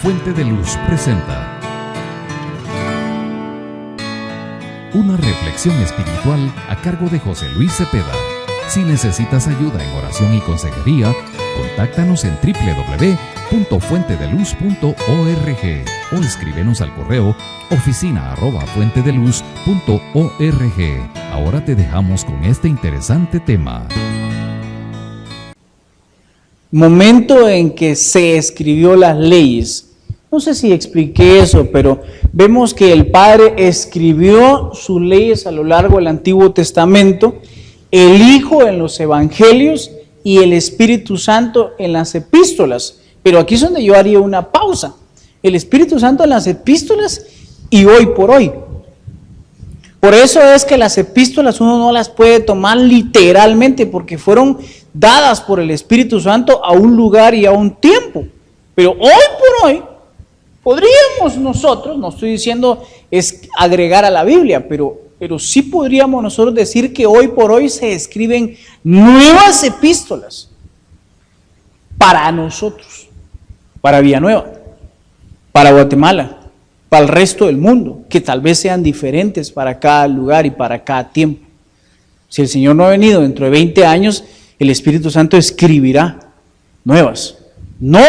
Fuente de Luz presenta una reflexión espiritual a cargo de José Luis Cepeda. Si necesitas ayuda en oración y consejería, contáctanos en www.fuentedeluz.org o escríbenos al correo oficina@fuentedeluz.org. Ahora te dejamos con este interesante tema. Momento en que se escribió las leyes. No sé si expliqué eso, pero vemos que el Padre escribió sus leyes a lo largo del Antiguo Testamento, el Hijo en los Evangelios y el Espíritu Santo en las epístolas. Pero aquí es donde yo haría una pausa. El Espíritu Santo en las epístolas y hoy por hoy. Por eso es que las epístolas uno no las puede tomar literalmente, porque fueron dadas por el Espíritu Santo a un lugar y a un tiempo. Pero hoy por hoy podríamos nosotros, no estoy diciendo es agregar a la Biblia, pero sí podríamos nosotros decir que hoy por hoy se escriben nuevas epístolas para nosotros, para Villanueva, para Guatemala, para el resto del mundo, que tal vez sean diferentes para cada lugar y para cada tiempo. Si el Señor no ha venido dentro de 20 años, el Espíritu Santo escribirá nuevas, no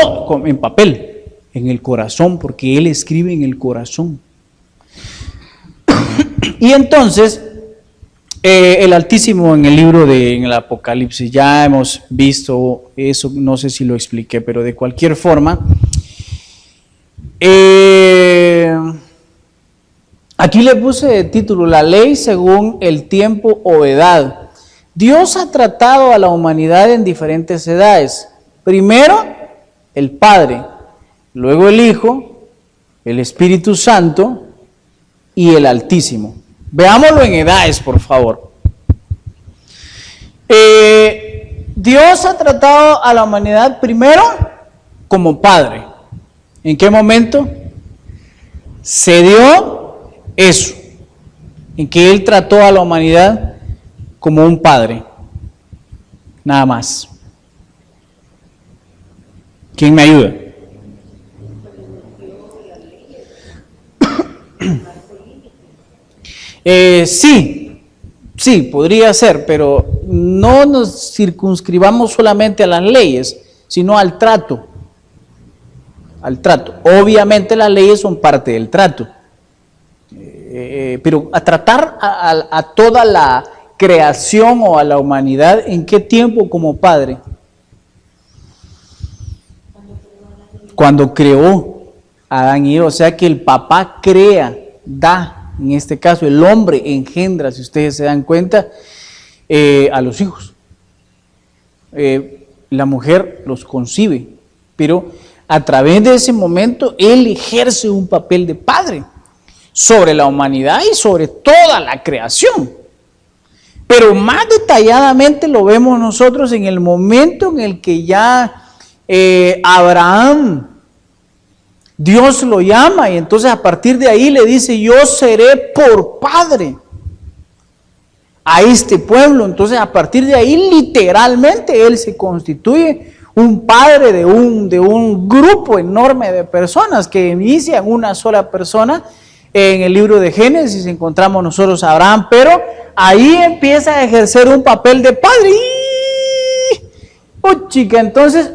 en papel, en el corazón, porque Él escribe en el corazón. Y entonces, el Altísimo en el libro en el Apocalipsis, ya hemos visto eso, no sé si lo expliqué, pero de cualquier forma, aquí le puse de título, la ley según el tiempo o edad. Dios ha tratado a la humanidad en diferentes edades. Primero, el Padre, luego el Hijo, el Espíritu Santo y el Altísimo. Veámoslo en edades, por favor. Dios ha tratado a la humanidad primero como Padre. ¿En qué momento se dio eso? En que Él trató a la humanidad como un padre, nada más. ¿Quién me ayuda? Sí, podría ser, pero no nos circunscribamos solamente a las leyes, sino al trato. Al trato. Obviamente las leyes son parte del trato, pero a tratar a toda la creación o a la humanidad, ¿en qué tiempo como Padre? Cuando creó a Adán y Eva, o sea que el papá crea, da, en este caso el hombre engendra, si ustedes se dan cuenta, a los hijos. La mujer los concibe, pero a través de ese momento Él ejerce un papel de padre sobre la humanidad y sobre toda la creación. Pero más detalladamente lo vemos nosotros en el momento en el que ya Abraham, Dios lo llama y entonces a partir de ahí le dice, yo seré por padre a este pueblo. Entonces a partir de ahí literalmente Él se constituye un padre de un grupo enorme de personas que inician una sola persona. En el libro de Génesis encontramos nosotros a Abraham, pero ahí empieza a ejercer un papel de padre. Chica, entonces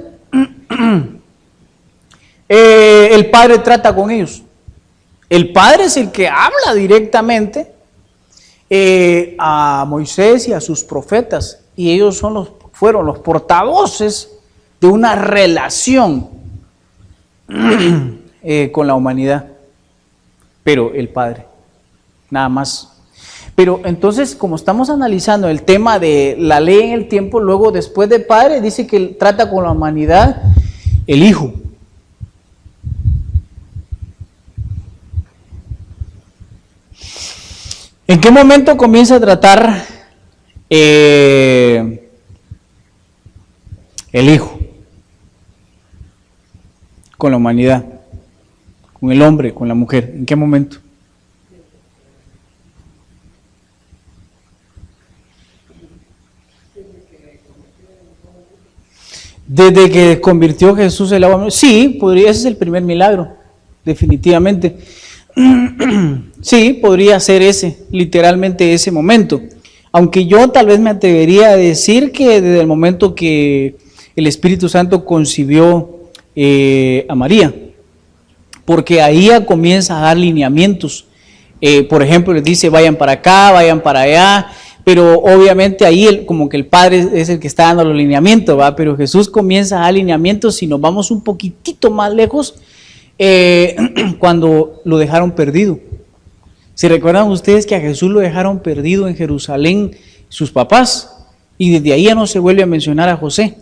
el Padre trata con ellos. El Padre es el que habla directamente a Moisés y a sus profetas, y ellos fueron los portavoces de una relación con la humanidad. Pero el Padre, nada más. Pero entonces, como estamos analizando el tema de la ley en el tiempo, luego después de Padre, dice que trata con la humanidad el Hijo. ¿En qué momento comienza a tratar el Hijo con la humanidad? Con el hombre, con la mujer, ¿en qué momento? Desde que convirtió Jesús el agua, sí, podría, ese es el primer milagro, definitivamente. Sí, podría ser ese, literalmente ese momento. Aunque yo tal vez me atrevería a decir que desde el momento que el Espíritu Santo concibió a María, porque ahí ya comienza a dar lineamientos. Por ejemplo, les dice vayan para acá, vayan para allá, pero obviamente ahí como que el Padre es el que está dando los lineamientos, ¿va? Pero Jesús comienza a dar lineamientos. Si nos vamos un poquitito más lejos, cuando lo dejaron perdido. ¿Se recuerdan ustedes que a Jesús lo dejaron perdido en Jerusalén sus papás? Y desde ahí ya no se vuelve a mencionar a José,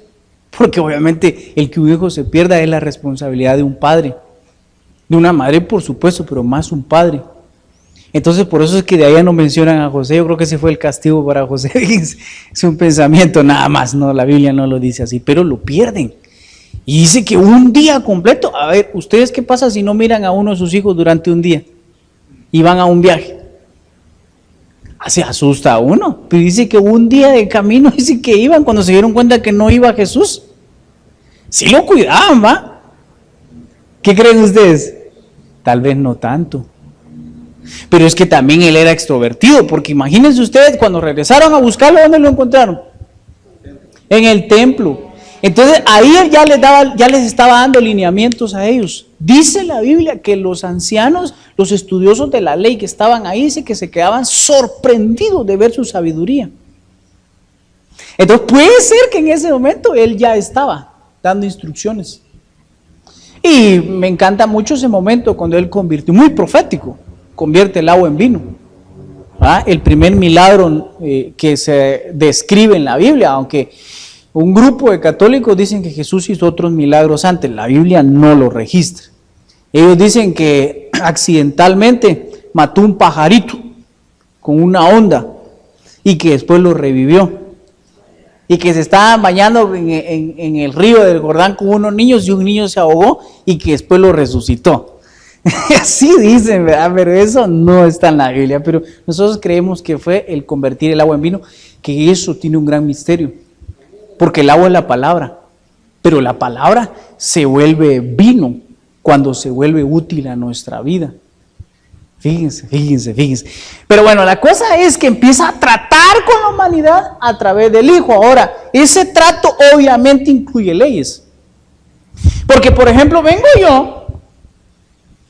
porque obviamente el que un hijo se pierda es la responsabilidad de un padre, de una madre por supuesto, pero más un padre. Entonces por eso es que de ahí ya no mencionan a José. Yo creo que ese fue el castigo para José. Es un pensamiento nada más, no, la Biblia no lo dice así, pero lo pierden. Y dice que un día completo. A ver, ¿ustedes qué pasa si no miran a uno de sus hijos durante un día y van a un viaje? Se asusta a uno. Pero dice que un día de camino, dice que iban cuando se dieron cuenta que no iba Jesús. Sí lo cuidaban, ¿va? ¿Qué creen ustedes? Tal vez no tanto. Pero es que también él era extrovertido, porque imagínense ustedes, cuando regresaron a buscarlo, ¿dónde lo encontraron? En el templo. Entonces ahí ya les estaba dando lineamientos a ellos. Dice la Biblia que los ancianos, los estudiosos de la ley que estaban ahí, dice que se quedaban sorprendidos de ver su sabiduría. Entonces puede ser que en ese momento él ya estaba dando instrucciones. Y me encanta mucho ese momento cuando él convirtió, muy profético, convierte el agua en vino. El primer milagro que se describe en la Biblia, aunque un grupo de católicos dicen que Jesús hizo otros milagros antes, la Biblia no lo registra. Ellos dicen que accidentalmente mató un pajarito con una onda y que después lo revivió. Y que se estaban bañando en el río del Jordán con unos niños y un niño se ahogó y que después lo resucitó. Así dicen, ¿verdad? Pero eso no está en la Biblia. Pero nosotros creemos que fue el convertir el agua en vino, que eso tiene un gran misterio. Porque el agua es la palabra, pero la palabra se vuelve vino cuando se vuelve útil a nuestra vida. Fíjense. Pero bueno, la cosa es que empieza a tratar con la humanidad a través del Hijo. Ahora, ese trato obviamente incluye leyes. Porque, por ejemplo, vengo yo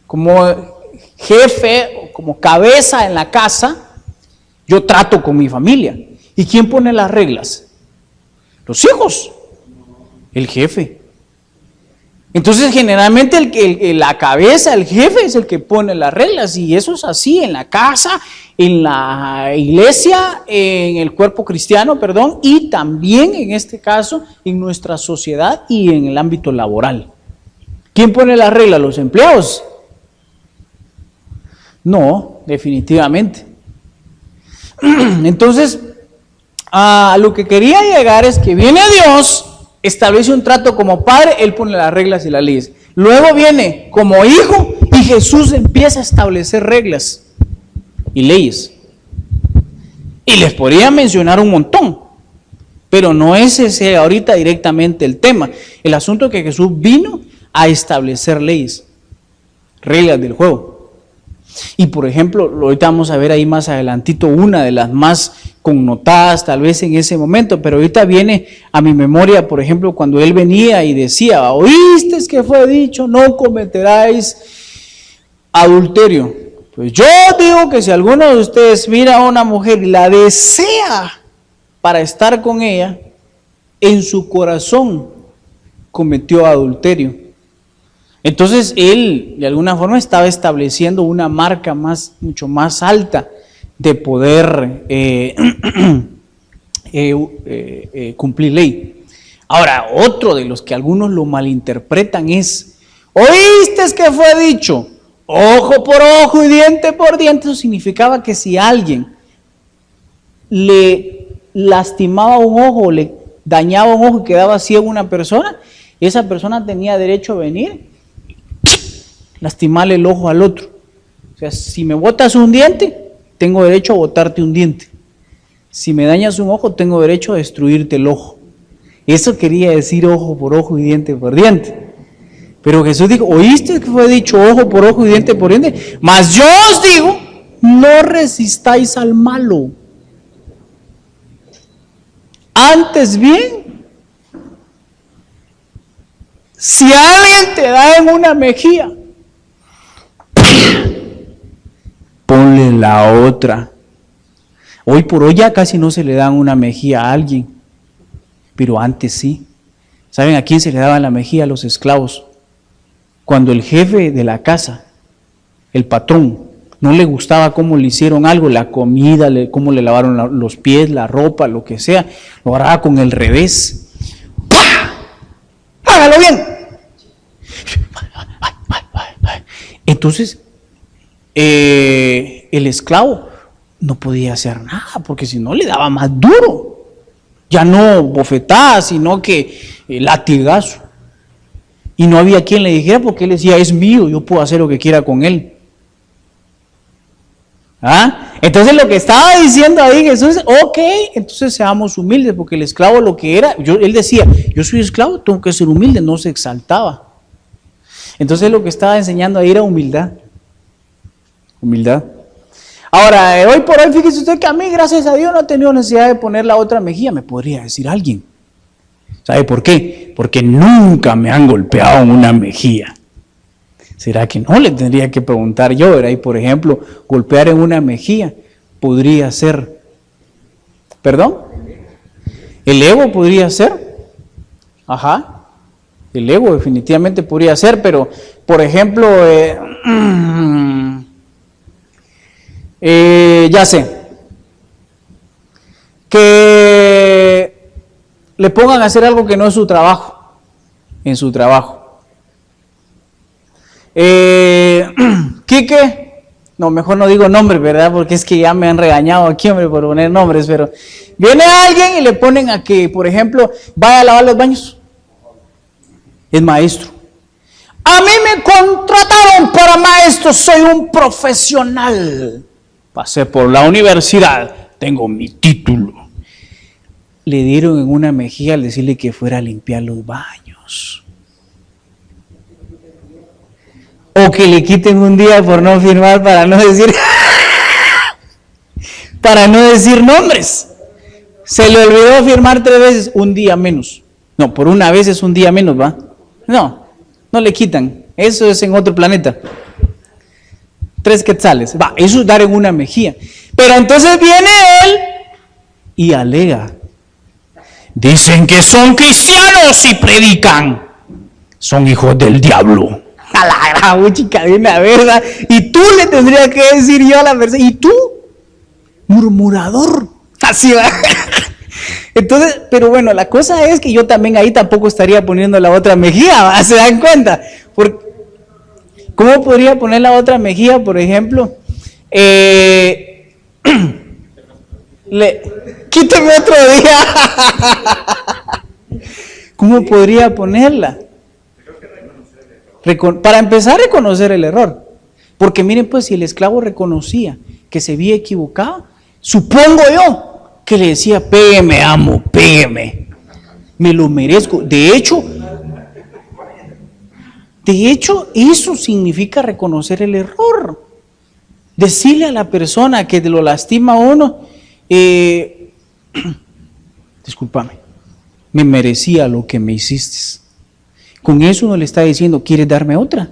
como jefe o como cabeza en la casa, yo trato con mi familia. ¿Y quién pone las reglas? Los hijos, el jefe. Entonces generalmente la cabeza, el jefe es el que pone las reglas, y eso es así en la casa, en la iglesia, en el cuerpo cristiano, y también en este caso en nuestra sociedad y en el ámbito laboral. ¿Quién pone las reglas? ¿Los empleados? No, definitivamente. Entonces, a lo que quería llegar es que viene Dios, establece un trato como padre, Él pone las reglas y las leyes. Luego viene como hijo y Jesús empieza a establecer reglas y leyes. Y les podría mencionar un montón, pero no es ese ahorita directamente el tema. El asunto es que Jesús vino a establecer leyes, reglas del juego. Y por ejemplo, ahorita vamos a ver ahí más adelantito una de las más connotadas tal vez en ese momento, pero ahorita viene a mi memoria, por ejemplo, cuando él venía y decía, ¿oíste que fue dicho, no cometeráis adulterio? Pues yo digo que si alguno de ustedes mira a una mujer y la desea para estar con ella, en su corazón cometió adulterio. Entonces él de alguna forma estaba estableciendo una marca mucho más alta de poder cumplir ley. Ahora, otro de los que algunos lo malinterpretan es, ¿oíste que fue dicho? Ojo por ojo y diente por diente. Eso significaba que si alguien le lastimaba un ojo, le dañaba un ojo y quedaba ciego a una persona, esa persona tenía derecho a venir, lastimarle el ojo al otro. O sea, si me botas un diente, tengo derecho a botarte un diente. Si me dañas un ojo, tengo derecho a destruirte el ojo. Eso quería decir ojo por ojo y diente por diente. Pero Jesús dijo, ¿oíste que fue dicho ojo por ojo y diente por diente? Mas yo os digo, no resistáis al malo. Antes bien, si alguien te da en una mejilla, ponle la otra. Hoy por hoy ya casi no se le dan una mejilla a alguien, pero antes sí. ¿Saben a quién se le daba la mejilla? A los esclavos. Cuando el jefe de la casa, el patrón, no le gustaba cómo le hicieron algo, la comida, cómo le lavaron los pies, la ropa, lo que sea, lo agarraba con el revés. ¡Pah! ¡Hágalo bien! Entonces, el esclavo no podía hacer nada, porque si no le daba más duro. Ya no bofetada, sino que latigazo. Y no había quien le dijera, porque él decía, es mío, yo puedo hacer lo que quiera con él. ¿Ah? Entonces lo que estaba diciendo ahí Jesús, ok, entonces seamos humildes, porque el esclavo lo que era, él decía, yo soy esclavo, tengo que ser humilde, no se exaltaba. Entonces lo que estaba enseñando ahí era humildad. Humildad. Ahora, hoy por hoy, fíjese usted que a mí, gracias a Dios, no he tenido necesidad de poner la otra mejilla, me podría decir alguien. ¿Sabe por qué? Porque nunca me han golpeado en una mejilla. ¿Será que no? Le tendría que preguntar yo, ¿verdad? Y por ejemplo, golpear en una mejilla podría ser, ¿perdón? ¿El ego podría ser? Ajá. El ego definitivamente podría ser, pero por ejemplo, ya sé, que le pongan a hacer algo que no es su trabajo, en su trabajo. Quique, no, mejor no digo nombres, ¿verdad? Porque es que ya me han regañado aquí, hombre, por poner nombres, pero viene alguien y le ponen a que, por ejemplo, vaya a lavar los baños. Es maestro. A mí me contrataron para maestro, soy un profesional. Pasé por la universidad, tengo mi título. Le dieron en una mejilla al decirle que fuera a limpiar los baños. O que le quiten un día por no firmar para no decir nombres. Se le olvidó firmar 3 veces, un día menos. No, por una vez es un día menos, ¿va? No le quitan. Eso es en otro planeta. 3 quetzales. Va, eso es dar en una mejilla. Pero entonces viene él y alega. Dicen que son cristianos y predican. Son hijos del diablo. A la gran chica de una verdad. Y tú le tendría que decir yo a la persona. ¿Y tú? Murmurador. Así va. Entonces, pero bueno, la cosa es que yo también ahí tampoco estaría poniendo la otra mejilla, ¿va? ¿Se dan cuenta? ¿Cómo podría poner la otra mejilla, por ejemplo? Quíteme otro día. ¿Cómo podría ponerla? Para empezar, reconocer el error. Porque miren, pues, si el esclavo reconocía que se había equivocado, supongo yo que le decía, pégueme, amo, pégueme, me lo merezco. De hecho, eso significa reconocer el error. Decirle a la persona que lo lastima a uno, discúlpame, me merecía lo que me hiciste. Con eso no le está diciendo, ¿quieres darme otra?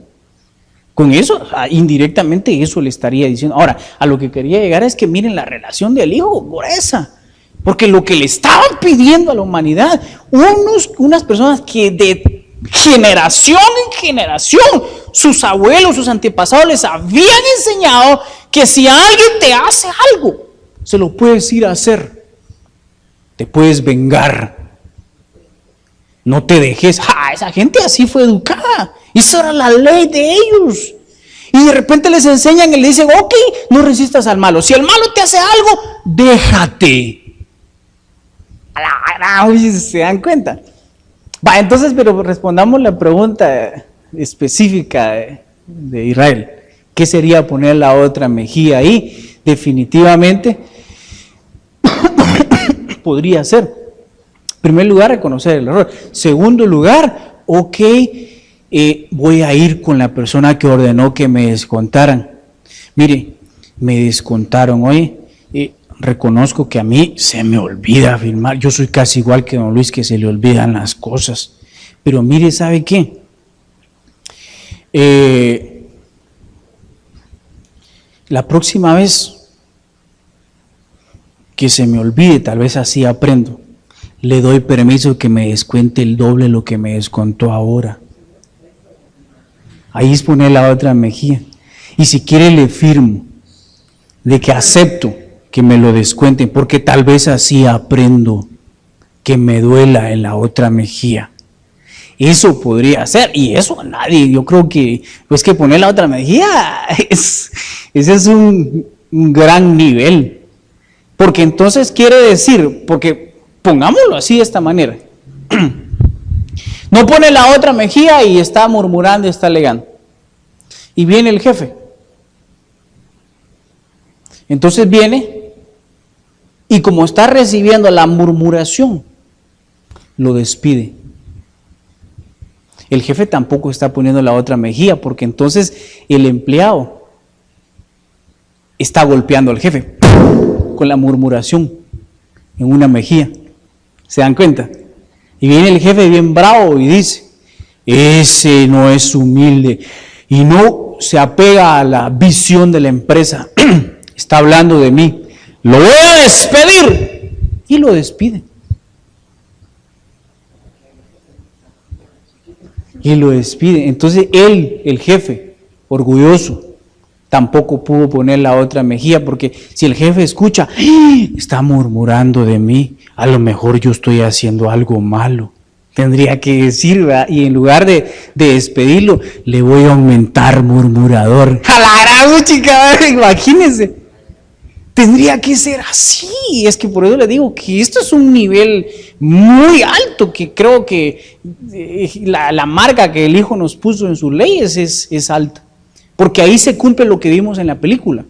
Con eso, indirectamente eso le estaría diciendo. Ahora, a lo que quería llegar es que miren la relación del hijo gruesa. Porque lo que le estaban pidiendo a la humanidad, unas personas que de generación en generación, sus abuelos, sus antepasados les habían enseñado que si alguien te hace algo, se lo puedes ir a hacer, te puedes vengar, no te dejes. Esa gente así fue educada, esa era la ley de ellos. Y de repente les enseñan y le dicen, ok, no resistas al malo, si el malo te hace algo, déjate. ¿Se dan cuenta? Va, entonces, pero respondamos la pregunta específica de Israel. ¿Qué sería poner la otra mejilla ahí? Definitivamente podría ser. primer lugar, reconocer el error. Segundo lugar, ok, voy a ir con la persona que ordenó que me descontaran. Mire, me descontaron hoy. Reconozco que a mí se me olvida firmar. Yo soy casi igual que don Luis, que se le olvidan las cosas. Pero mire, ¿sabe qué? La próxima vez que se me olvide, tal vez así aprendo, le doy permiso que me descuente el doble de lo que me descontó ahora. Ahí es poner la otra mejilla. Y si quiere le firmo de que acepto que me lo descuenten, porque tal vez así aprendo que me duela en la otra mejilla. Eso podría ser, y eso a nadie, yo creo que, pues que poner la otra mejilla, ese es un gran nivel. Porque entonces quiere decir, porque pongámoslo así de esta manera, no pone la otra mejilla y está murmurando y está alegando. Y viene el jefe. Entonces viene y como está recibiendo la murmuración, lo despide. El jefe tampoco está poniendo la otra mejilla, porque entonces el empleado está golpeando al jefe con la murmuración en una mejilla. ¿Se dan cuenta? Y viene el jefe bien bravo y dice, ese no es humilde y no se apega a la visión de la empresa. Está hablando de mí. Lo voy a despedir. Y lo despide. Y lo despide. Entonces él, el jefe, orgulloso, tampoco pudo poner la otra mejilla, porque si el jefe escucha, está murmurando de mí, a lo mejor yo estoy haciendo algo malo. Tendría que decir, ¿verdad? Y en lugar de despedirlo, le voy a aumentar murmurador. ¡A la gran chica! Imagínense. Tendría que ser así. Es que por eso le digo que esto es un nivel muy alto, que creo que la marca que el Hijo nos puso en sus leyes es alta. Porque ahí se cumple lo que vimos en la película.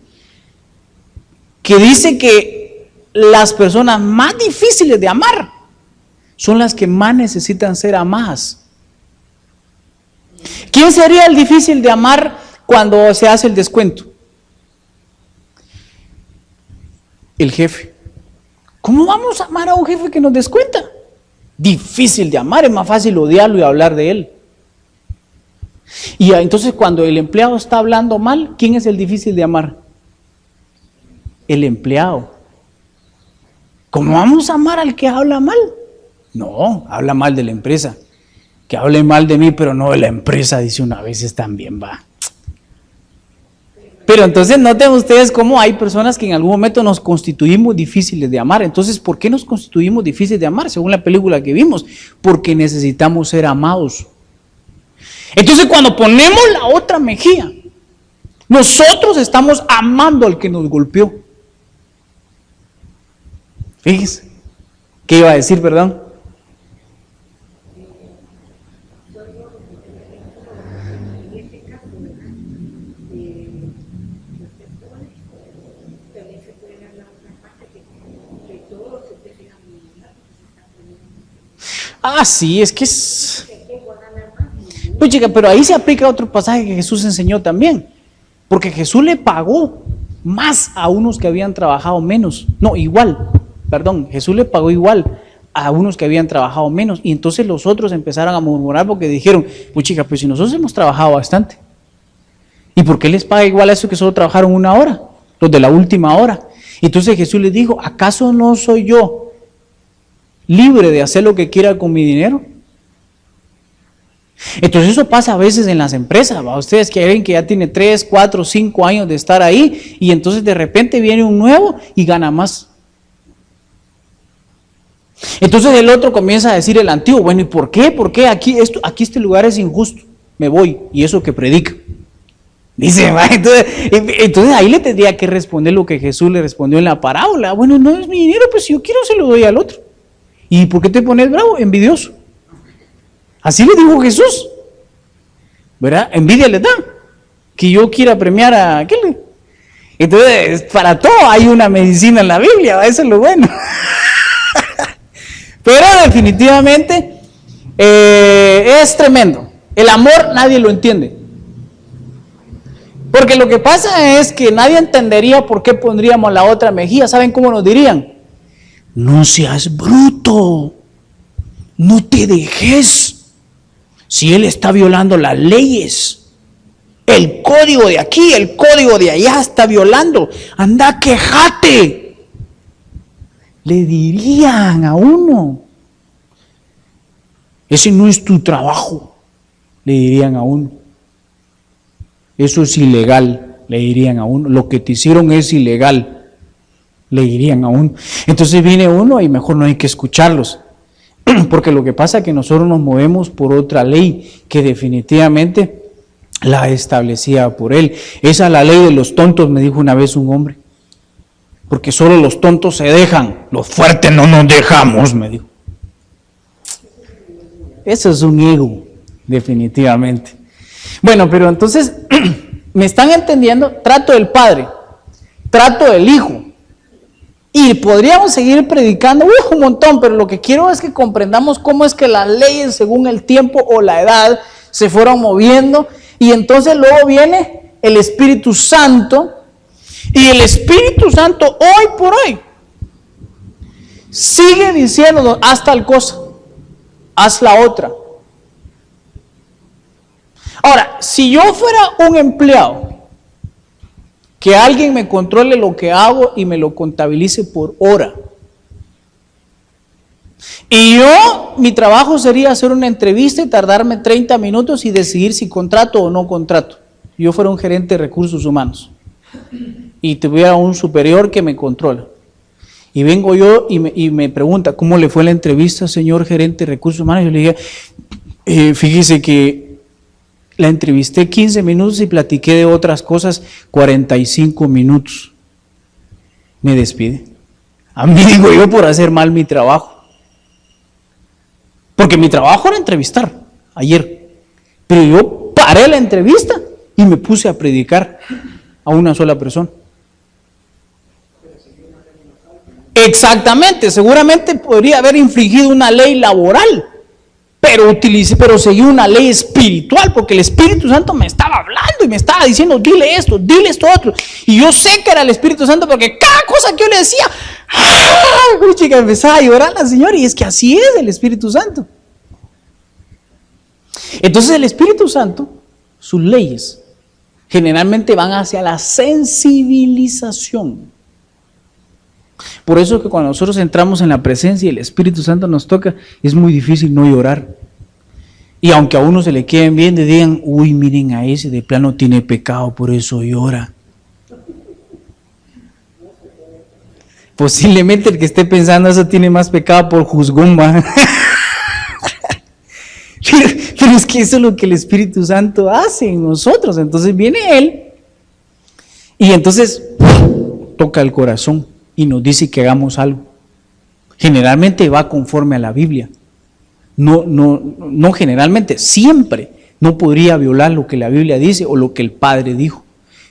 Que dice que las personas más difíciles de amar son las que más necesitan ser amadas. ¿Quién sería el difícil de amar cuando se hace el descuento? El jefe. ¿Cómo vamos a amar a un jefe que nos descuenta? Difícil de amar, es más fácil odiarlo y hablar de él. Y entonces cuando el empleado está hablando mal, ¿quién es el difícil de amar? El empleado. ¿Cómo vamos a amar al que habla mal? No, habla mal de la empresa. Que hable mal de mí, pero no de la empresa, dice una vez también va. Pero entonces noten ustedes cómo hay personas que en algún momento nos constituimos difíciles de amar. Entonces, ¿por qué nos constituimos difíciles de amar? Según la película que vimos, porque necesitamos ser amados. Entonces, cuando ponemos la otra mejilla, nosotros estamos amando al que nos golpeó. Fíjense, ¿qué iba a decir, perdón? Ah, sí, es que es... Pues chica, pero ahí se aplica otro pasaje que Jesús enseñó también. Porque Jesús le pagó más a unos que habían trabajado menos. No, igual, perdón, Jesús le pagó igual a unos que habían trabajado menos. Y entonces los otros empezaron a murmurar porque dijeron, pues chica, pues si nosotros hemos trabajado bastante. ¿Y por qué les paga igual a esos que solo trabajaron una hora? Los de la última hora. Entonces Jesús les dijo, ¿acaso no soy yo libre de hacer lo que quiera con mi dinero? Entonces eso pasa a veces en las empresas, ¿va? Ustedes que ven que ya tiene 3, 4, 5 años de estar ahí y entonces de repente viene un nuevo y gana más. Entonces el otro comienza a decir el antiguo, bueno, ¿y por qué? ¿Por qué? Aquí este lugar es injusto, me voy, y eso que predica. Dice, ¿va? Entonces ahí le tendría que responder lo que Jesús le respondió en la parábola. Bueno, no es mi dinero, pues si yo quiero se lo doy al otro. ¿Y por qué te pones bravo? Envidioso. Así le dijo Jesús. ¿Verdad? Envidia le da. Que yo quiera premiar a aquel. Entonces, para todo hay una medicina en la Biblia. Eso es lo bueno. Pero definitivamente es tremendo. El amor nadie lo entiende. Porque lo que pasa es que nadie entendería por qué pondríamos la otra mejilla. ¿Saben cómo nos dirían? No seas bruto, no te dejes. Si él está violando las leyes, el código de aquí, el código de allá está violando, anda, quejate. Le dirían a uno. Ese no es tu trabajo, le dirían a uno. Eso es ilegal, le dirían a uno. Lo que te hicieron es ilegal, le dirían a uno. Entonces viene uno y mejor no hay que escucharlos. Porque lo que pasa es que nosotros nos movemos por otra ley que definitivamente la establecía por él. Esa es la ley de los tontos, me dijo una vez un hombre. Porque solo los tontos se dejan, los fuertes no nos dejamos, me dijo. Eso es un ego, definitivamente. Bueno, pero entonces, ¿me están entendiendo? Trato del Padre, trato del Hijo. Y podríamos seguir predicando un montón, pero lo que quiero es que comprendamos cómo es que las leyes según el tiempo o la edad se fueron moviendo. Y entonces luego viene el Espíritu Santo. Y el Espíritu Santo hoy por hoy sigue diciéndonos, haz tal cosa, haz la otra. Ahora, si yo fuera un empleado, que alguien me controle lo que hago y me lo contabilice por hora. Y mi trabajo sería hacer una entrevista y tardarme 30 minutos y decidir si contrato o no contrato. Yo fuera un gerente de recursos humanos y tuviera un superior que me controla. Y vengo yo y me pregunta, ¿cómo le fue la entrevista, señor gerente de recursos humanos? Yo le dije, fíjese que la entrevisté 15 minutos y platiqué de otras cosas 45 minutos. Me despide. A mí digo yo por hacer mal mi trabajo. Porque mi trabajo era entrevistar ayer. Pero yo paré la entrevista y me puse a predicar a una sola persona. Exactamente, seguramente podría haber infringido una ley laboral. Pero seguí una ley espiritual, porque el Espíritu Santo me estaba hablando y me estaba diciendo, dile esto otro. Y yo sé que era el Espíritu Santo, porque cada cosa que yo le decía, chica, empezaba a llorar la señora, y es que así es el Espíritu Santo. Entonces el Espíritu Santo, sus leyes, generalmente van hacia la sensibilización. Por eso que cuando nosotros entramos en la presencia y el Espíritu Santo nos toca, es muy difícil no llorar. Y aunque a uno se le queden bien, le digan, uy, miren a ese, de plano tiene pecado, por eso llora. Posiblemente el que esté pensando eso tiene más pecado por juzgón, ¿va? Pero es que eso es lo que el Espíritu Santo hace en nosotros. Entonces viene Él y entonces toca el corazón y nos dice que hagamos algo. Generalmente va conforme a la Biblia. No generalmente, siempre no podría violar lo que la Biblia dice o lo que el Padre dijo.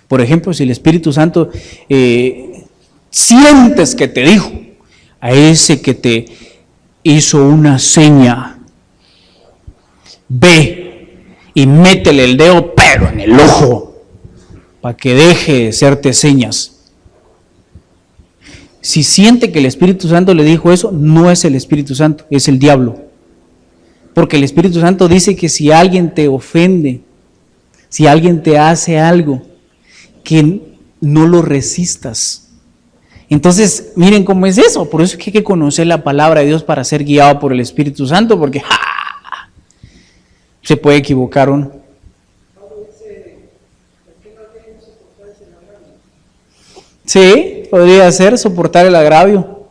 Por ejemplo, si el Espíritu Santo sientes que te dijo, a ese que te hizo una seña, ve y métele el dedo pero en el ojo para que deje de hacerte señas. Si siente que el Espíritu Santo le dijo eso, no es el Espíritu Santo, es el diablo. Porque el Espíritu Santo dice que si alguien te ofende, si alguien te hace algo, que no lo resistas. Entonces, miren cómo es eso. Por eso es que hay que conocer la palabra de Dios para ser guiado por el Espíritu Santo, porque se puede equivocar uno. Sí, podría ser soportar el agravio.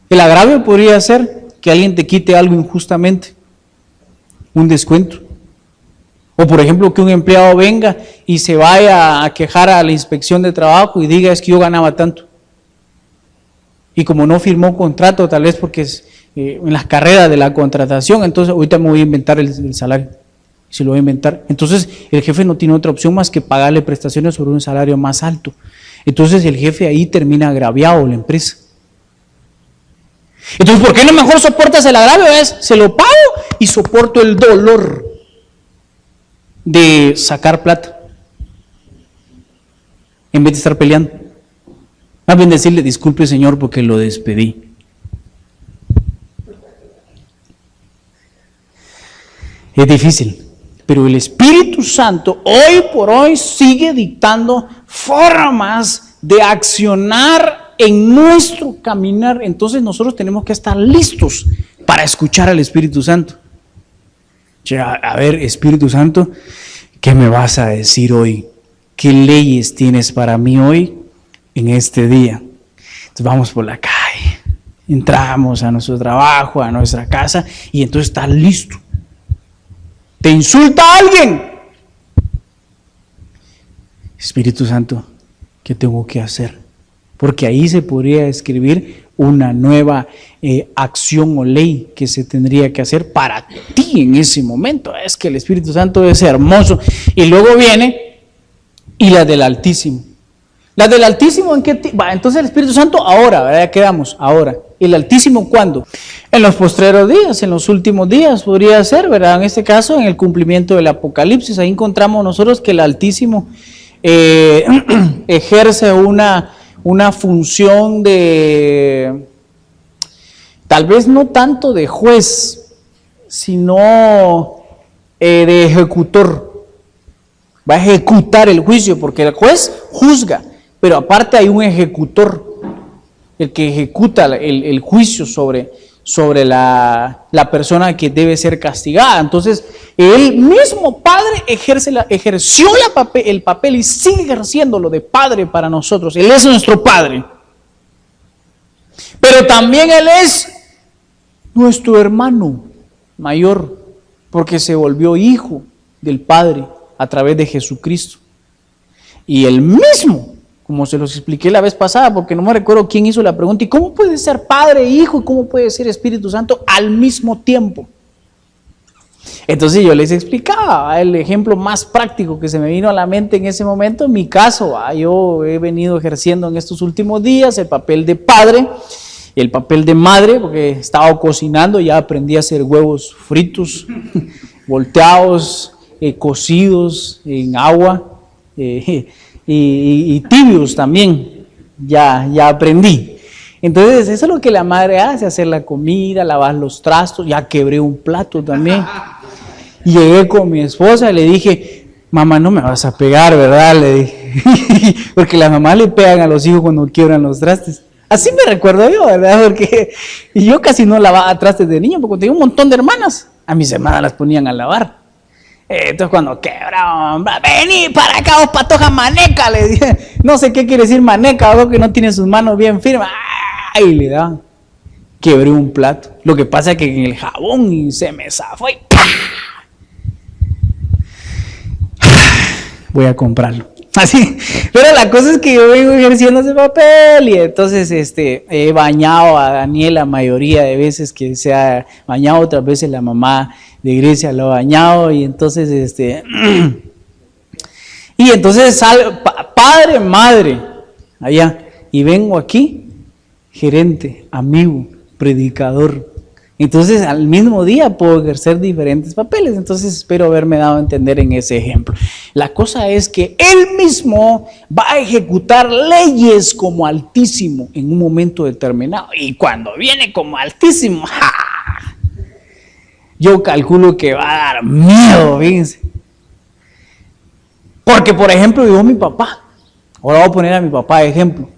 El agravio podría ser que alguien te quite algo injustamente, un descuento. O por ejemplo que un empleado venga y se vaya a quejar a la inspección de trabajo y diga, es que yo ganaba tanto. Y como no firmó contrato, tal vez porque es en las carreras de la contratación, entonces ahorita me voy a inventar el salario. Se lo voy a inventar. Entonces el jefe no tiene otra opción más que pagarle prestaciones sobre un salario más alto. Entonces el jefe ahí termina agraviado, la empresa. Entonces, ¿por qué no mejor soportas el agravio? Se lo pago y soporto el dolor de sacar plata, en vez de estar peleando. Más bien decirle, disculpe Señor porque lo despedí. Es difícil, pero el Espíritu Santo hoy por hoy sigue dictando formas de accionar en nuestro caminar. Entonces nosotros tenemos que estar listos para escuchar al Espíritu Santo. A ver, Espíritu Santo, ¿qué me vas a decir hoy? ¿Qué leyes tienes para mí hoy en este día? Entonces vamos por la calle, entramos a nuestro trabajo, a nuestra casa, y entonces estás listo. ¿Te insulta a alguien? Espíritu Santo, ¿qué tengo que hacer? Porque ahí se podría escribir una nueva acción o ley que se tendría que hacer para ti en ese momento. Es que el Espíritu Santo es hermoso. Y luego viene, y la del Altísimo. La del Altísimo, ¿en qué? Entonces el Espíritu Santo ahora, ¿verdad? Ya quedamos, ahora. ¿El Altísimo cuándo? En los postreros días, en los últimos días podría ser, ¿verdad? En este caso, en el cumplimiento del Apocalipsis. Ahí encontramos nosotros que el Altísimo ejerce una función de, tal vez no tanto de juez, sino de ejecutor. Va a ejecutar el juicio, porque el juez juzga, pero aparte hay un ejecutor, el que ejecuta el juicio sobre la persona que debe ser castigada. Entonces, el mismo Padre ejerció el papel y sigue ejerciéndolo de Padre para nosotros. Él es nuestro Padre. Pero también Él es nuestro hermano mayor, porque se volvió hijo del Padre a través de Jesucristo. Y Él mismo, como se los expliqué la vez pasada, porque no me recuerdo quién hizo la pregunta, ¿y cómo puede ser Padre, Hijo, y cómo puede ser Espíritu Santo al mismo tiempo? Entonces yo les explicaba el ejemplo más práctico que se me vino a la mente en ese momento. En mi caso, yo he venido ejerciendo en estos últimos días el papel de padre, el papel de madre, porque estaba cocinando, ya aprendí a hacer huevos fritos, volteados, cocidos en agua, y tibios también, ya aprendí. Entonces eso es lo que la madre hace, hacer la comida, lavar los trastos. Ya quebré un plato también. Y llegué con mi esposa y le dije, mamá, no me vas a pegar, ¿verdad? Le dije, porque las mamás le pegan a los hijos cuando quiebran los trastes. Así me recuerdo yo, ¿verdad? Porque yo casi no lavaba trastes de niño, porque tenía un montón de hermanas. A mis hermanas las ponían a lavar. Entonces cuando quebraban, vení para acá, vos patoja maneca, le dije. No sé qué quiere decir maneca, algo que no tiene sus manos bien firmes. Y le daban. Quebré un plato. Lo que pasa es que en el jabón se me zafó y ¡pah! Voy a comprarlo. Así. Pero la cosa es que yo vengo ejerciendo ese papel y entonces he bañado a Daniel la mayoría de veces que se ha bañado, otras veces la mamá de Grecia lo ha bañado y entonces padre, madre, allá, y vengo aquí, gerente, amigo, predicador. Entonces al mismo día puedo ejercer diferentes papeles. Entonces espero haberme dado a entender en ese ejemplo. La cosa es que Él mismo va a ejecutar leyes como Altísimo en un momento determinado. Y cuando viene como Altísimo, ¡ja! Yo calculo que va a dar miedo, fíjense. Porque por ejemplo yo mi papá, ahora voy a poner a mi papá de ejemplo.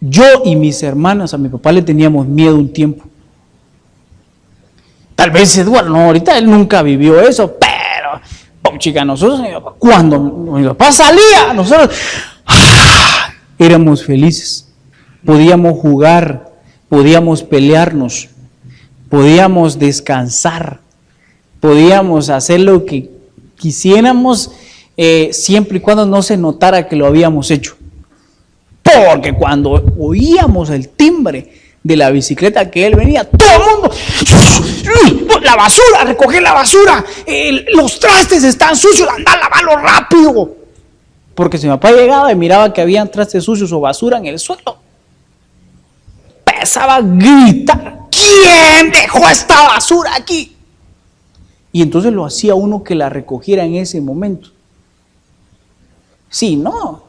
Yo y mis hermanas, a mi papá le teníamos miedo un tiempo. Tal vez Eduardo, no, ahorita él nunca vivió eso, pero, chica, nosotros, cuando mi papá salía, nosotros éramos felices. Podíamos jugar, podíamos pelearnos, podíamos descansar, podíamos hacer lo que quisiéramos, siempre y cuando no se notara que lo habíamos hecho. Porque cuando oíamos el timbre de la bicicleta que él venía, todo el mundo, la basura, recoger la basura, los trastes están sucios, anda a lavarlo rápido. Porque si mi papá llegaba y miraba que habían trastes sucios o basura en el suelo, empezaba a gritar: ¿quién dejó esta basura aquí? Y entonces lo hacía uno que la recogiera en ese momento. Sí, no.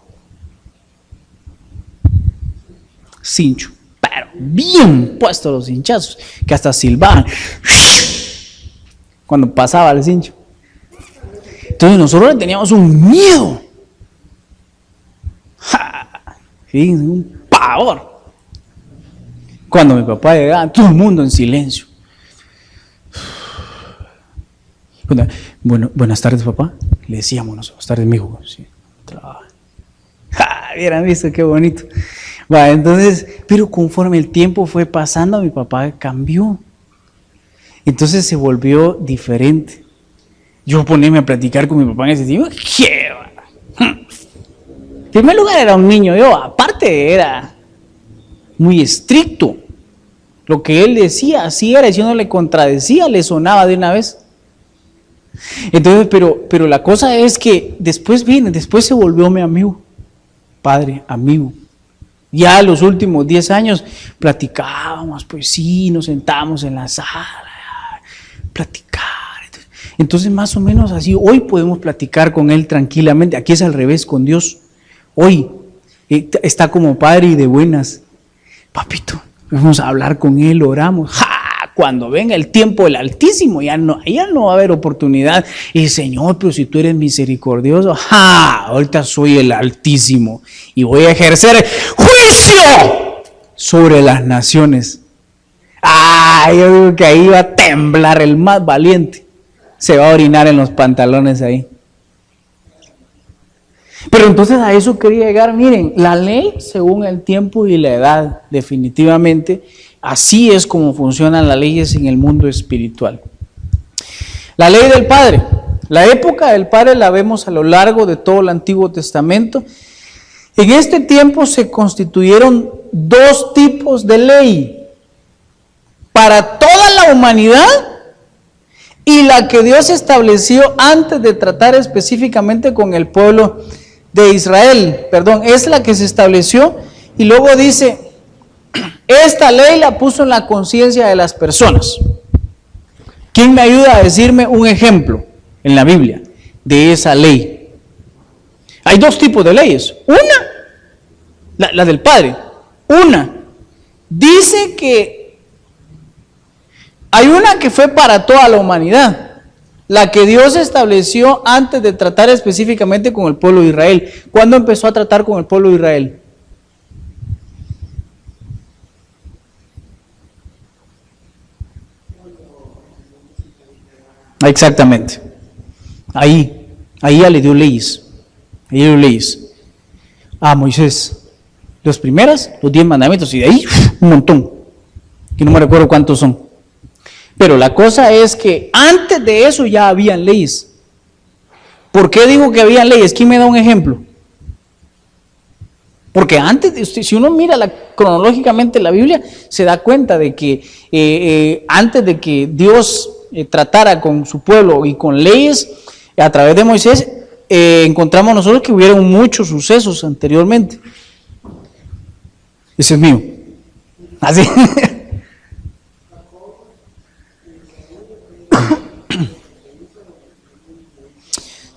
Cincho, pero bien puestos los hinchazos, que hasta silbaban cuando pasaba el cincho. Entonces nosotros le teníamos un miedo. Sí, un pavor. Cuando mi papá llegaba, todo el mundo en silencio. Bueno, buenas tardes, papá. Le decíamos nosotros, buenas tardes, mijo. Sí, hubieran visto qué bonito. Va, entonces, pero conforme el tiempo fue pasando, mi papá cambió. Entonces se volvió diferente. Yo ponerme a platicar con mi papá en ese tiempo, ¿qué? En primer lugar era un niño, yo aparte era muy estricto. Lo que él decía, así era, y si uno le contradecía, le sonaba de una vez. Entonces, pero la cosa es que después se volvió mi amigo, padre, amigo. Ya los últimos 10 años platicábamos, pues sí, nos sentábamos en la sala, platicar. Entonces más o menos así, hoy podemos platicar con él tranquilamente. Aquí es al revés con Dios. Hoy está como padre y de buenas. Papito, vamos a hablar con él, oramos. ¡Ja! Cuando venga el tiempo del Altísimo, ya no va a haber oportunidad. Y Señor, pero si tú eres misericordioso, ¡ja! Ahorita soy el Altísimo y voy a ejercer juicio sobre las naciones. Yo digo que ahí va a temblar el más valiente. Se va a orinar en los pantalones ahí. Pero entonces a eso quería llegar. Miren, la ley según el tiempo y la edad, definitivamente, así es como funcionan las leyes en el mundo espiritual. La ley del Padre. La época del Padre la vemos a lo largo de todo el Antiguo Testamento. En este tiempo se constituyeron dos tipos de ley. Para toda la humanidad y la que Dios estableció antes de tratar específicamente con el pueblo de Israel. Es la que se estableció y luego dice, esta ley la puso en la conciencia de las personas. ¿Quién me ayuda a decirme un ejemplo en la Biblia de esa ley? Hay dos tipos de leyes. Una, la del Padre. Una, dice que hay una que fue para toda la humanidad, la que Dios estableció antes de tratar específicamente con el pueblo de Israel. ¿Cuándo empezó a tratar con el pueblo de Israel? Exactamente. Ahí ya le dio leyes. Ahí le dio leyes a Moisés. Los primeros, los 10 mandamientos, y de ahí un montón, que no me recuerdo cuántos son. Pero la cosa es que antes de eso ya habían leyes. ¿Por qué digo que habían leyes? ¿Quién me da un ejemplo? Porque antes, si uno mira cronológicamente la Biblia, se da cuenta de que antes de que Dios tratara con su pueblo y con leyes, a través de Moisés, encontramos nosotros que hubieron muchos sucesos anteriormente. Ese es mío. Así.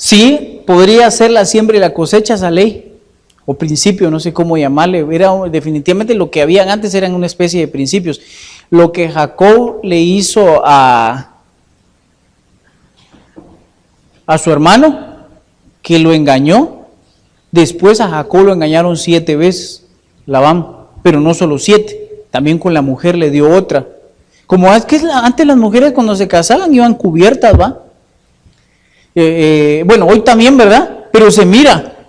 Sí, podría ser la siembra y la cosecha, esa ley, o principio, no sé cómo llamarle. Definitivamente lo que habían antes eran una especie de principios. Lo que Jacob le hizo a su hermano, que lo engañó, después a Jacob lo engañaron 7 veces, Labán, pero no solo 7, también con la mujer le dio otra. Como es que antes las mujeres cuando se casaban iban cubiertas, ¿va? Bueno, hoy también, ¿verdad? Pero se mira,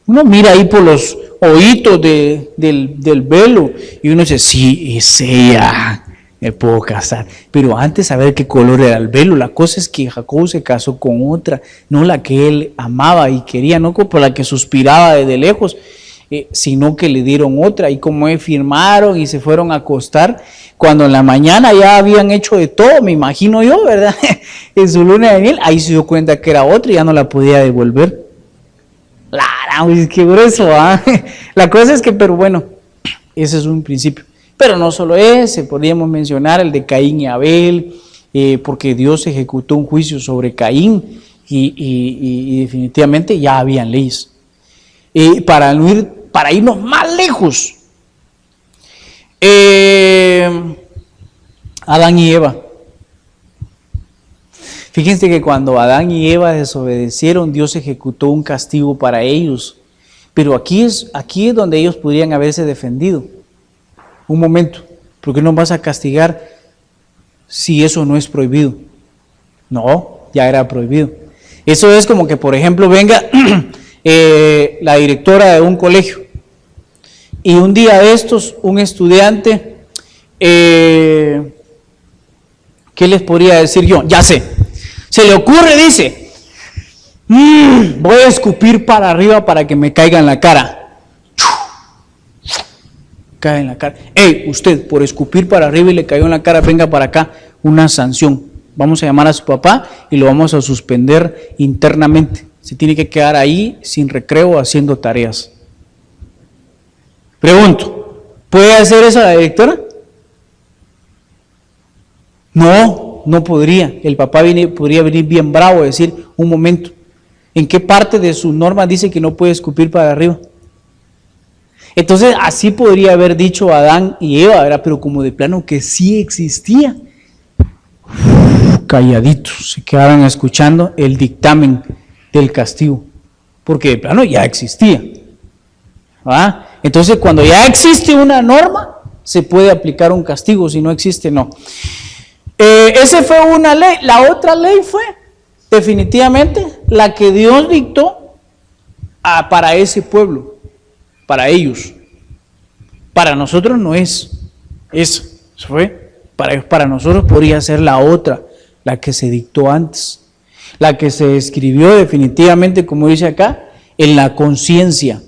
uno mira ahí por los ojitos del velo y uno dice, sí, es ella, me puedo casar. Pero antes saber qué color era el velo. La cosa es que Jacob se casó con otra, no la que él amaba y quería, no por la que suspiraba desde lejos, sino que le dieron otra. Y como firmaron y se fueron a acostar, cuando en la mañana ya habían hecho de todo, me imagino yo, ¿verdad? En su luna de miel, ahí se dio cuenta que era otra y ya no la podía devolver. Qué grueso, ¿ah? La cosa es que, pero bueno, ese es un principio. Pero no solo ese, podríamos mencionar el de Caín y Abel, porque Dios ejecutó un juicio sobre Caín y definitivamente ya habían leyes. Para irnos más lejos, Adán y Eva. Fíjense que cuando Adán y Eva desobedecieron, Dios ejecutó un castigo para ellos. Pero aquí es donde ellos podrían haberse defendido. Un momento, ¿por qué nos vas a castigar si eso no es prohibido? No, ya era prohibido. Eso es como que, por ejemplo, venga la directora de un colegio y un día de estos, un estudiante, ¿qué les podría decir yo? Ya sé, se le ocurre, dice, voy a escupir para arriba para que me caiga en la cara. Cae en la cara. Hey, usted, por escupir para arriba y le cayó en la cara, venga para acá, una sanción. Vamos a llamar a su papá y lo vamos a suspender internamente. Se tiene que quedar ahí sin recreo haciendo tareas. Pregunto, ¿puede hacer eso la directora? No podría. El papá podría venir bien bravo y decir, un momento, ¿en qué parte de su norma dice que no puede escupir para arriba? Entonces, así podría haber dicho Adán y Eva, ¿verdad? Pero como de plano que sí existía. Calladitos, se quedaron escuchando el dictamen del castigo, porque de plano ya existía. ¿Ah? Entonces, cuando ya existe una norma, se puede aplicar un castigo, si no existe, no. Esa fue una ley. La otra ley fue, definitivamente, la que Dios dictó para ese pueblo. Para ellos. Para nosotros no es eso. ¿Fue? Para nosotros podría ser la otra, la que se dictó antes. La que se escribió definitivamente, como dice acá, en la conciencia.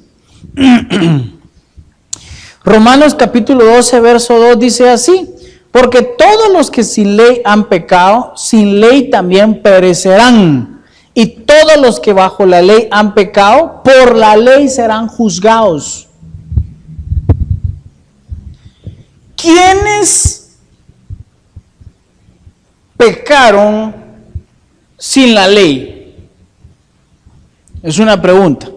Romanos capítulo 12, verso 2 dice así: porque todos los que sin ley han pecado, sin ley también perecerán. Y todos los que bajo la ley han pecado, por la ley serán juzgados. ¿Quiénes pecaron sin la ley? Es una pregunta.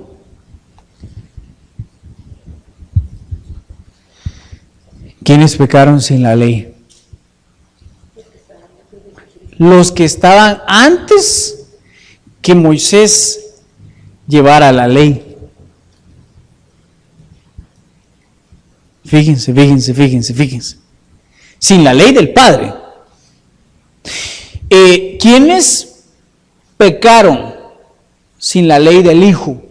¿Quiénes pecaron sin la ley? Los que estaban antes que Moisés llevara la ley. Fíjense. Sin la ley del Padre. ¿Quiénes pecaron sin la ley del Hijo?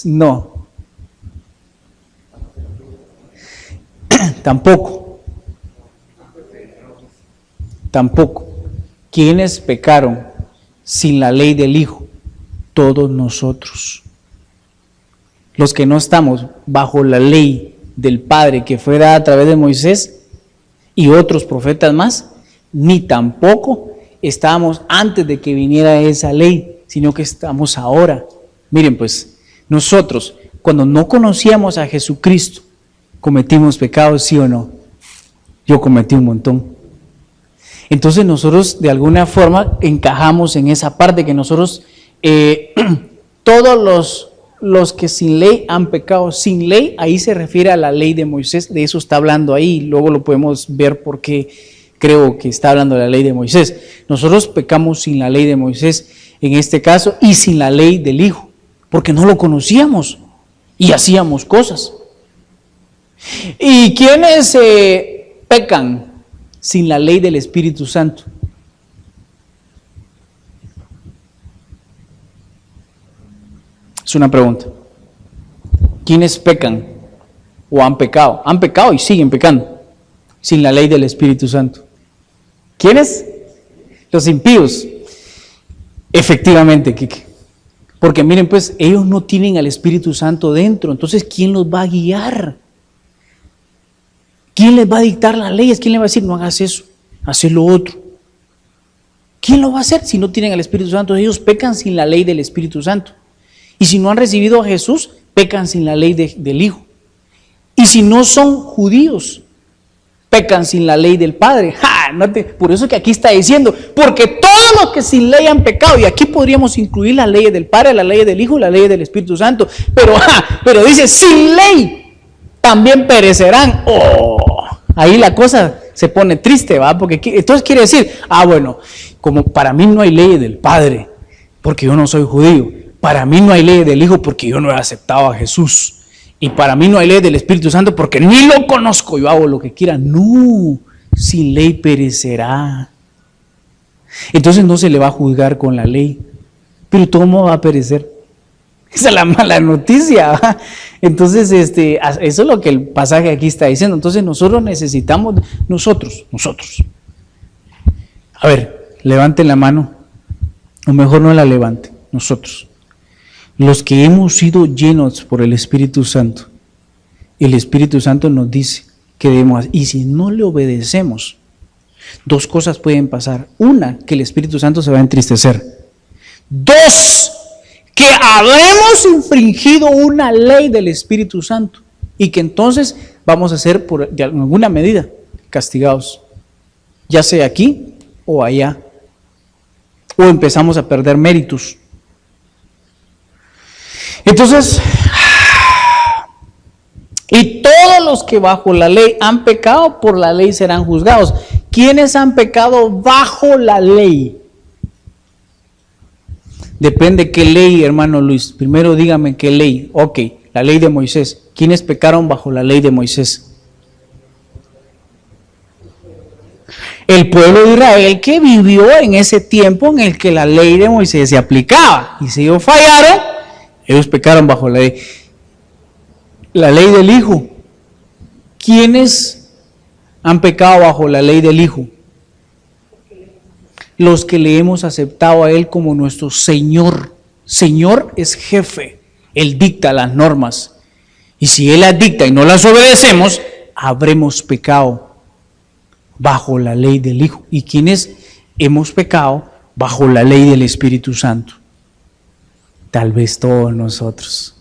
No. Tampoco. ¿Quiénes pecaron sin la ley del Hijo? Todos nosotros. Los que no estamos bajo la ley del Padre que fue dada a través de Moisés y otros profetas más, ni tampoco estábamos antes de que viniera esa ley, sino que estamos ahora. Miren, pues, nosotros, cuando no conocíamos a Jesucristo, cometimos pecados, ¿sí o no? Yo cometí un montón. Entonces nosotros de alguna forma encajamos en esa parte que nosotros, todos los que sin ley han pecado, sin ley, ahí se refiere a la ley de Moisés, de eso está hablando ahí, luego lo podemos ver porque creo que está hablando de la ley de Moisés. Nosotros pecamos sin la ley de Moisés en este caso y sin la ley del Hijo, porque no lo conocíamos y hacíamos cosas. ¿Y quiénes pecan sin la ley del Espíritu Santo? Es una pregunta. ¿Quiénes pecan o han pecado? Han pecado y siguen pecando sin la ley del Espíritu Santo. ¿Quiénes? Los impíos. Efectivamente, Kike. Porque miren, pues, ellos no tienen al Espíritu Santo dentro. Entonces, ¿quién los va a guiar? ¿Quién les va a dictar las leyes? ¿Quién les va a decir, no hagas eso, haz lo otro? ¿Quién lo va a hacer si no tienen al Espíritu Santo? Ellos pecan sin la ley del Espíritu Santo. Y si no han recibido a Jesús, pecan sin la ley del Hijo. Y si no son judíos, pecan sin la ley del Padre. Por eso que aquí está diciendo, porque todos los que sin ley han pecado, y aquí podríamos incluir las leyes del Padre, las leyes del Hijo, las leyes del Espíritu Santo, pero dice, sin ley también perecerán. Ahí la cosa se pone triste, ¿va? Porque entonces quiere decir, bueno, como para mí no hay ley del Padre, porque yo no soy judío, para mí no hay ley del Hijo, porque yo no he aceptado a Jesús, y para mí no hay ley del Espíritu Santo, porque ni lo conozco, yo hago lo que quiera. No, sin ley perecerá. Entonces no se le va a juzgar con la ley, pero todo mundo va a perecer. Esa es la mala noticia, ¿va? Entonces, eso es lo que el pasaje aquí está diciendo. Entonces nosotros necesitamos, nosotros. A ver, levanten la mano, o mejor no la levanten, nosotros. Los que hemos sido llenos por el Espíritu Santo, el Espíritu Santo nos dice que debemos, y si no le obedecemos, dos cosas pueden pasar. Una, que el Espíritu Santo se va a entristecer. Dos, que habremos infringido una ley del Espíritu Santo y que entonces vamos a ser de alguna medida castigados, ya sea aquí o allá, o empezamos a perder méritos. Entonces, y todos los que bajo la ley han pecado, por la ley serán juzgados. ¿Quiénes han pecado bajo la ley? Depende qué ley, hermano Luis. Primero dígame qué ley. Ok, la ley de Moisés. ¿Quiénes pecaron bajo la ley de Moisés? El pueblo de Israel, que vivió en ese tiempo en el que la ley de Moisés se aplicaba. Y si ellos fallaron, ellos pecaron bajo la ley. La ley del Hijo. ¿Quiénes han pecado bajo la ley del Hijo? Los que le hemos aceptado a Él como nuestro Señor. Señor es jefe, Él dicta las normas. Y si Él las dicta y no las obedecemos, habremos pecado bajo la ley del Hijo. ¿Y quiénes hemos pecado bajo la ley del Espíritu Santo? Tal vez todos nosotros.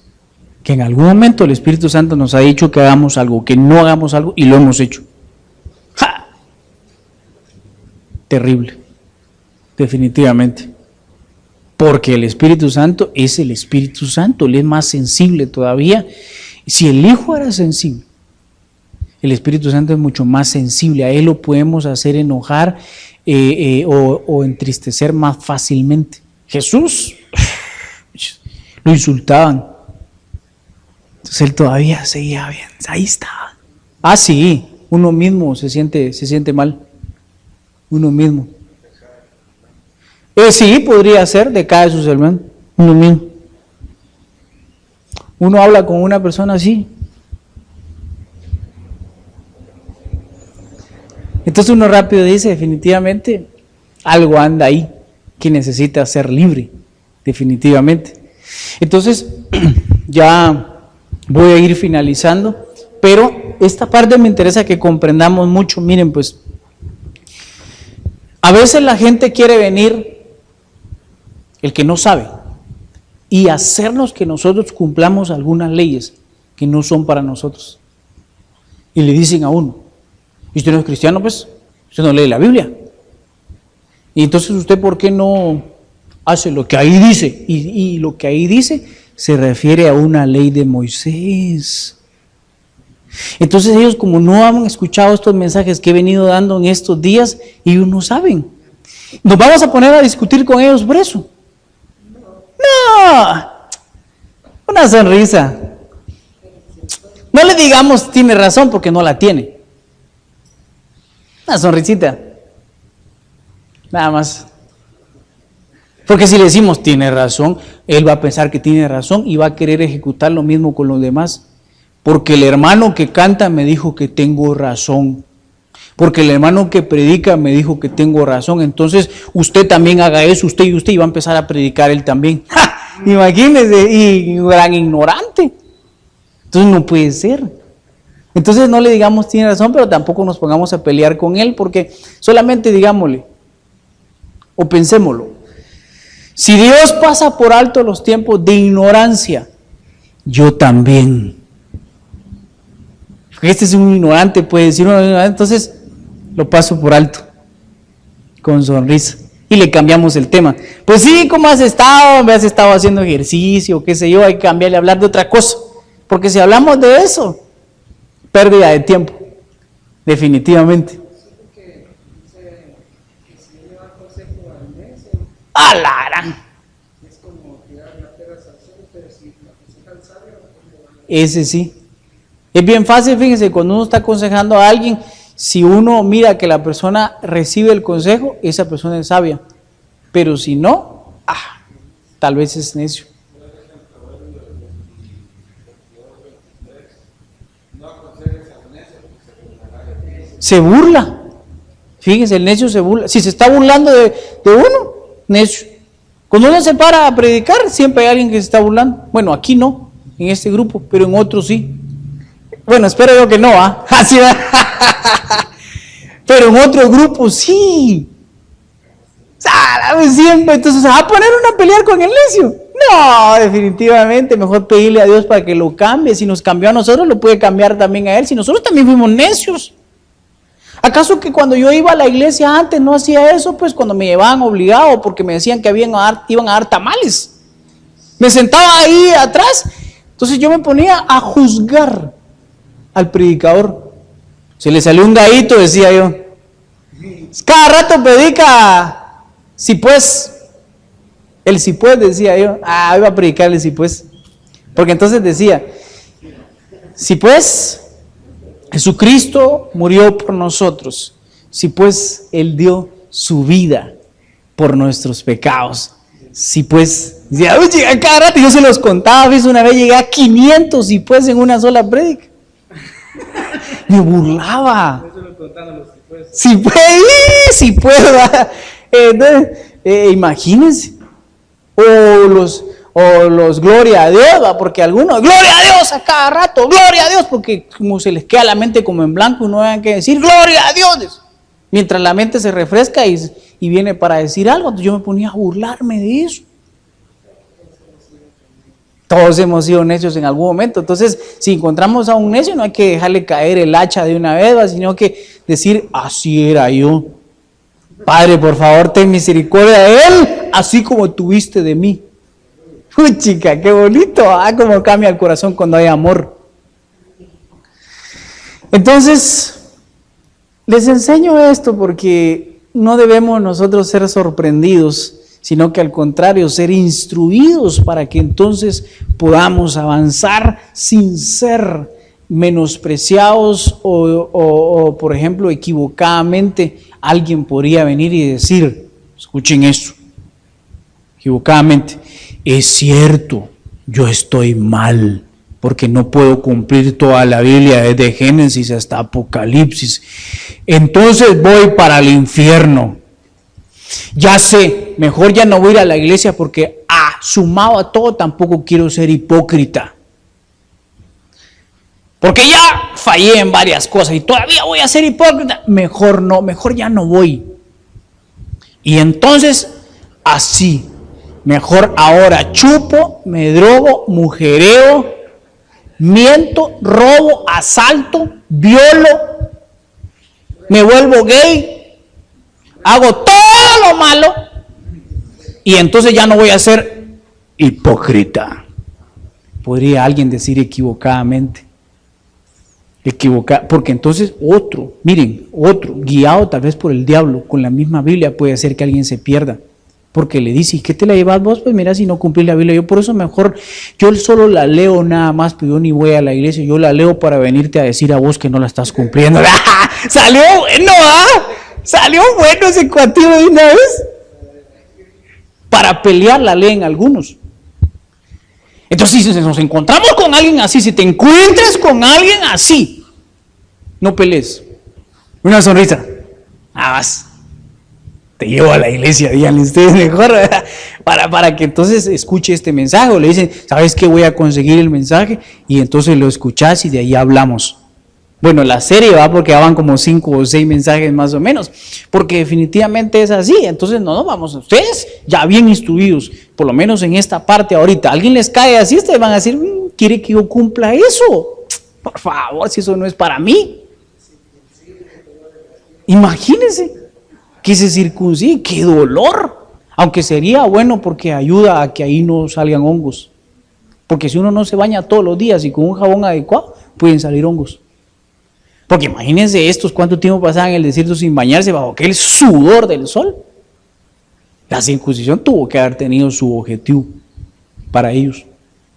Que en algún momento el Espíritu Santo nos ha dicho que hagamos algo, que no hagamos algo, y lo hemos hecho. ¡Ja! Terrible. Definitivamente. Porque el Espíritu Santo es el Espíritu Santo, Él es más sensible todavía. Si el Hijo era sensible, el Espíritu Santo es mucho más sensible. A Él lo podemos hacer enojar o entristecer más fácilmente. Jesús lo insultaban. Entonces Él todavía seguía bien. Ahí estaba. Sí, uno mismo se siente mal. Uno mismo. Sí, podría ser, decae sus hermanos, uno mismo. Uno habla con una persona así. Entonces uno rápido dice, definitivamente, algo anda ahí que necesita ser libre, definitivamente. Entonces, ya voy a ir finalizando, pero esta parte me interesa que comprendamos mucho. Miren, pues, a veces la gente quiere venir, el que no sabe, y hacernos que nosotros cumplamos algunas leyes que no son para nosotros. Y le dicen a uno, ¿y usted no es cristiano? Pues, usted no lee la Biblia. Y entonces, ¿usted por qué no hace lo que ahí dice? Y lo que ahí dice se refiere a una ley de Moisés. Entonces ellos, como no han escuchado estos mensajes que he venido dando en estos días, ellos no saben. Nos vamos a poner a discutir con ellos por eso. No, una sonrisa. No le digamos tiene razón porque no la tiene. Una sonrisita. Nada más. Porque si le decimos tiene razón, él va a pensar que tiene razón y va a querer ejecutar lo mismo con los demás. Porque el hermano que canta me dijo que tengo razón. Porque el hermano que predica me dijo que tengo razón. Entonces usted también haga eso, usted y va a empezar a predicar él también. ¡Ja! Imagínese, y gran ignorante. Entonces no puede ser. Entonces no le digamos tiene razón, pero tampoco nos pongamos a pelear con él, porque solamente digámosle, o pensémoslo. Si Dios pasa por alto los tiempos de ignorancia yo también. Este es un ignorante, puede decir uno, entonces lo paso por alto, con sonrisa, y le cambiamos el tema. Pues sí, ¿cómo has estado? ¿Me has estado haciendo ejercicio? ¿Qué sé yo? Hay que cambiarle, hablar de otra cosa, porque si hablamos de eso, pérdida de tiempo, definitivamente. ¡A la gran! Ese sí. Es bien fácil, fíjense, cuando uno está aconsejando a alguien, si uno mira que la persona recibe el consejo, esa persona es sabia. Pero si no, tal vez es necio. Se burla. Fíjense, el necio se burla. Si se está burlando de uno, necio. Cuando uno se para a predicar, siempre hay alguien que se está burlando. Bueno, aquí no, en este grupo, pero en otros sí. Bueno, espero yo que no, así va. Pero en otros grupos sí. Siempre, entonces se va a poner uno a pelear con el necio. No, definitivamente, mejor pedirle a Dios para que lo cambie. Si nos cambió a nosotros, lo puede cambiar también a él. Si nosotros también fuimos necios. ¿Acaso que cuando yo iba a la iglesia antes no hacía eso? Pues cuando me llevaban obligado porque me decían que iban a dar tamales. Me sentaba ahí atrás. Entonces yo me ponía a juzgar al predicador. Se le salió un gallito, decía yo. Cada rato predica, si pues, el si pues, decía yo. Iba a predicar el si pues. Porque entonces decía, si pues Jesucristo murió por nosotros, si pues Él dio su vida por nuestros pecados, si pues, decía, oye, cada rato yo se los contaba, ¿ves? Una vez llegué a 500 y pues en una sola prédica. Me burlaba. Si puedo. Imagínense. O los gloria a Dios, porque algunos, gloria a Dios a cada rato, gloria a Dios, porque como se les queda la mente como en blanco, no hay que decir gloria a Dios. Mientras la mente se refresca y viene para decir algo, entonces yo me ponía a burlarme de eso. Todos hemos sido necios en algún momento. Entonces, si encontramos a un necio, no hay que dejarle caer el hacha de una vez, sino que decir, así era yo. Padre, por favor, ten misericordia de él, así como tuviste de mí. Uy, chica, qué bonito. Cómo cambia el corazón cuando hay amor. Entonces, les enseño esto porque no debemos nosotros ser sorprendidos, sino que al contrario, ser instruidos para que entonces podamos avanzar sin ser menospreciados o por ejemplo, equivocadamente alguien podría venir y decir, escuchen esto, equivocadamente, es cierto, yo estoy mal, porque no puedo cumplir toda la Biblia desde Génesis hasta Apocalipsis, entonces voy para el infierno. Ya sé, mejor ya no voy a ir a la iglesia porque sumado a todo tampoco quiero ser hipócrita. Porque ya fallé en varias cosas y todavía voy a ser hipócrita. Mejor no, mejor ya no voy. Y entonces, así, mejor ahora chupo, me drogo, mujereo, miento, robo, asalto, violo, me vuelvo gay. Hago todo lo malo y entonces ya no voy a ser hipócrita. Podría alguien decir equivocadamente. Porque entonces otro, guiado tal vez por el diablo, con la misma Biblia puede hacer que alguien se pierda. Porque le dice, ¿y qué te la llevas vos? Pues mira, si no cumplís la Biblia, yo por eso mejor, yo solo la leo nada más, pero yo ni voy a la iglesia, yo la leo para venirte a decir a vos que no la estás cumpliendo. ¡Salió bueno! Salió bueno ese cuativo de una vez. Para pelear la leen algunos. Entonces, si nos encontramos con alguien así, si te encuentras con alguien así, no pelees. Una sonrisa. Vas. Te llevo a la iglesia, díganle ustedes mejor, para que entonces escuche este mensaje. O le dicen, ¿sabes qué? Voy a conseguir el mensaje. Y entonces lo escuchás y de ahí hablamos. Bueno, la serie va porque van como 5 o 6 mensajes más o menos, porque definitivamente es así. Entonces no vamos, ustedes ya bien instruidos, por lo menos en esta parte ahorita, alguien les cae así, ustedes van a decir, quiere que yo cumpla eso? Por favor, si eso no es para mí. Imagínense que se circuncide, qué dolor. Aunque sería bueno porque ayuda a que ahí no salgan hongos. Porque si uno no se baña todos los días y con un jabón adecuado, pueden salir hongos. Porque imagínense estos, cuánto tiempo pasaban en el desierto sin bañarse bajo aquel sudor del sol. La circuncisión tuvo que haber tenido su objetivo para ellos.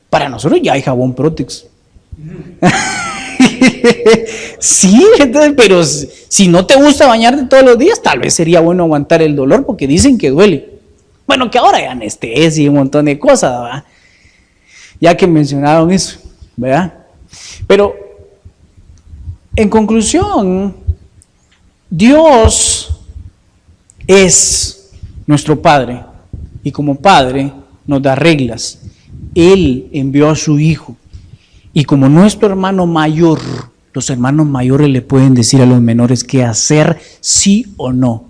Para nosotros ya hay jabón Protex. Sí, entonces, pero si no te gusta bañarte todos los días, tal vez sería bueno aguantar el dolor porque dicen que duele. Bueno, que ahora hay anestesia y un montón de cosas, ¿verdad? Ya que mencionaron eso, ¿verdad? Pero, en conclusión, Dios es nuestro Padre y como Padre nos da reglas. Él envió a su Hijo y como nuestro hermano mayor, los hermanos mayores le pueden decir a los menores qué hacer, sí o no.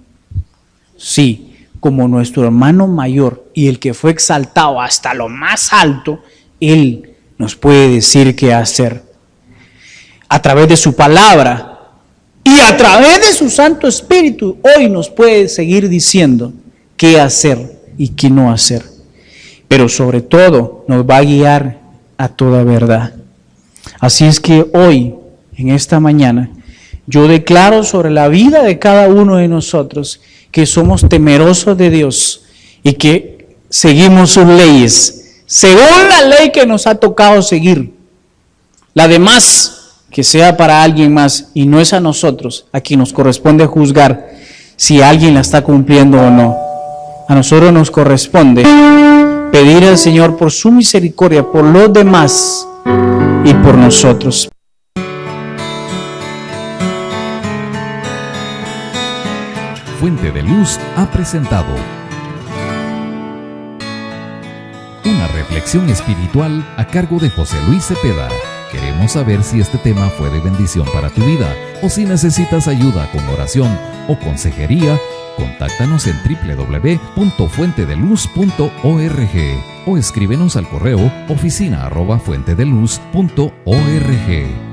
Sí, como nuestro hermano mayor y el que fue exaltado hasta lo más alto, Él nos puede decir qué hacer. A través de su palabra y a través de su Santo Espíritu, hoy nos puede seguir diciendo qué hacer y qué no hacer. Pero sobre todo nos va a guiar a toda verdad. Así es que hoy, en esta mañana, yo declaro sobre la vida de cada uno de nosotros que somos temerosos de Dios y que seguimos sus leyes, según la ley que nos ha tocado seguir. La demás, que sea para alguien más y no es a nosotros, a quien nos corresponde juzgar si alguien la está cumpliendo o no. A nosotros nos corresponde pedir al Señor por su misericordia, por los demás y por nosotros. Fuente de Luz ha presentado una reflexión espiritual a cargo de José Luis Cepeda. Queremos saber si este tema fue de bendición para tu vida o si necesitas ayuda con oración o consejería. Contáctanos en www.fuentedeluz.org o escríbenos al correo oficina@fuentedeluz.org.